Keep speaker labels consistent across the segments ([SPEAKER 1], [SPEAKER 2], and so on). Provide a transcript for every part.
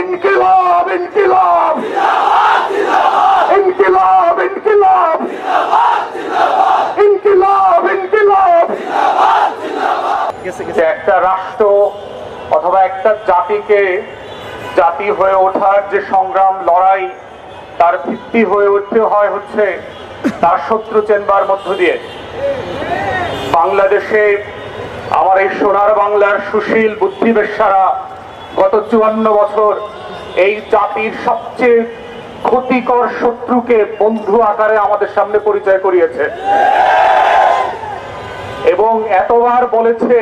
[SPEAKER 1] ইনকিলাব ইনকিলাব ইনকিলাব ইনকিলাব ইনকিলাব ইনকিলাব। একটা রাষ্ট্র অথবা একটা জাতিকে জাতি হয়ে ওঠার যে সংগ্রাম লড়াই, তার ভিত্তি হয়ে উঠতে হয় হচ্ছে তার শত্রু চেনবার মধ্য দিয়ে। বাংলাদেশে আমার এই সোনার বাংলার সুশীল বুদ্ধিবেশ্যারা গত 54 বছর এই জাতির সবচেয়ে ক্ষতিকর শত্রুকে বন্ধু আকারে আমাদের সামনে পরিচয় করিয়েছে এবং এতবার বলেছে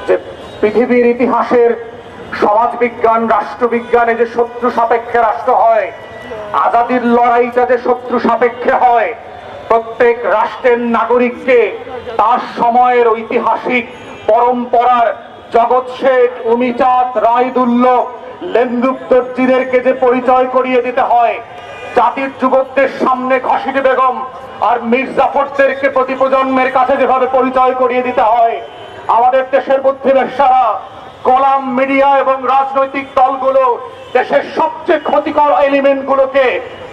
[SPEAKER 1] যে পৃথিবীর ইতিহাসের সমাজবিজ্ঞান রাষ্ট্রবিজ্ঞানে যে শত্রু সাপেক্ষে রাষ্ট্র হয়, আজাদির লড়াইটা যে শত্রু সাপেক্ষে হয়, প্রত্যেক রাষ্ট্রের নাগরিককে তার সময়ের ঐতিহাসিক পরম্পরার জগৎ শেঠ, উমিচাঁদ, রায়দুল্লভ, লেন্দুক দর্জিদেরকে যে পরিচয় করিয়ে দিতে হয়, জাতির যুবকদের সামনে ঘসিটি বেগম আর মীর জাফরদেরকে প্রতি প্রজন্মের কাছে যেভাবে পরিচয় করিয়ে দিতে হয়, আমাদের দেশের বুদ্ধিবেশ্যারা, কলাম, মিডিয়া এবং রাজনৈতিক দলগুলো দেশের সবচেয়ে ক্ষতিকর এলিমেন্ট গুলোকে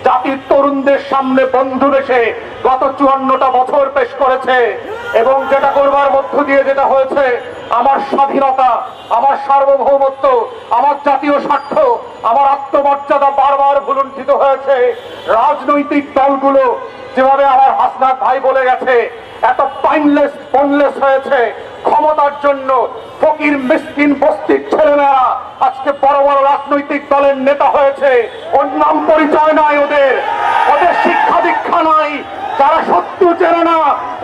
[SPEAKER 1] জাতির তরুণদের সামনে বন্ধু বেশে গত 54টা বছর পেশ করেছে। এবং যেটা করবার মধ্য দিয়ে যেটা হয়েছে, আমার স্বাধীনতা, আমার সার্বভৌমত্ব, আমার জাতীয় স্বার্থ, আমার আত্মমর্যাদা বারবার ভুলুণ্ঠিত হয়েছে। রাজনৈতিক দলগুলো যেভাবে আমার হাসনাত ভাই বলে গেছে, এত পনলেস হয়েছে ক্ষমতার জন্য। ফকির মিসকিন বস্তির ছেলেমেয়েরা আজকে বড় বড় রাজনৈতিক দলের নেতা হয়েছে। ওর নাম পরিচয় নাই, ওদের শিক্ষা দীক্ষা নাই, যারা শত্রু চেনে না,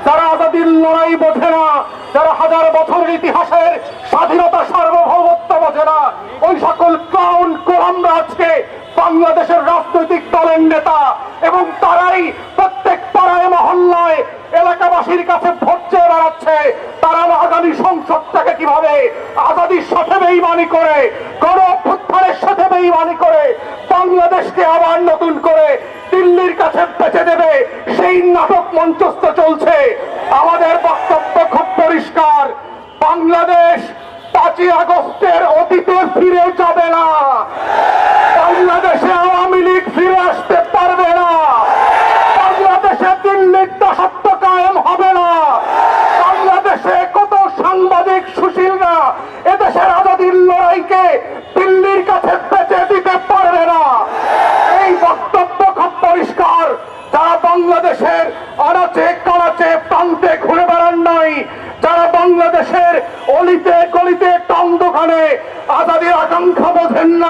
[SPEAKER 1] যারা আজাদির লড়াই বোঝে না, যারা হাজার বছরের ইতিহাসের স্বাধীনতা সার্বভৌমত্ব বোঝে না, ওই সকল ক্লাউন কোলামরা আজকে বাংলাদেশের রাজনৈতিক দলের নেতা। এবং তারাই প্রত্যেক পাড়ায় মহল্লায় এলাকাবাসীর কাছে ভোট চেয়ে বেড়াচ্ছে। তারা আগামী সংসদটাকে কিভাবে আজাদির সাথে বেইমানি করে, গণ অভ্যুত্থানের সাথে বেইমানি করে বাংলাদেশকে আবার নতুন করে দিল্লির কাছে বেচে দেবে, সেই নাটক মঞ্চস্থ চলছে। আমাদের বক্তব্য খুব পরিষ্কার, বাংলাদেশ 5ই আগস্টের অতীতে ফিরে যাবে না। বাংলাদেশে আওয়ামী লীগ ফিরে আসতে পারবে না। বাংলাদেশে দিল্লির দাসত্ব কায়েম হবে না। বাংলাদেশে কত সাংবাদিক সুশীলরা এদেশের আজাদির লড়াইকে দিল্লির কাছে বেচে দিতে পারবে না। এই বক্তব্য খুব পরিষ্কার। যারা বাংলাদেশের আনাচে কানাচে প্রান্তে ঘুরে বেড়ান নাই, যারা বাংলাদেশের অলিতে গলিতে টং দোকানে আজাদির আকাঙ্ক্ষা বোঝেন না,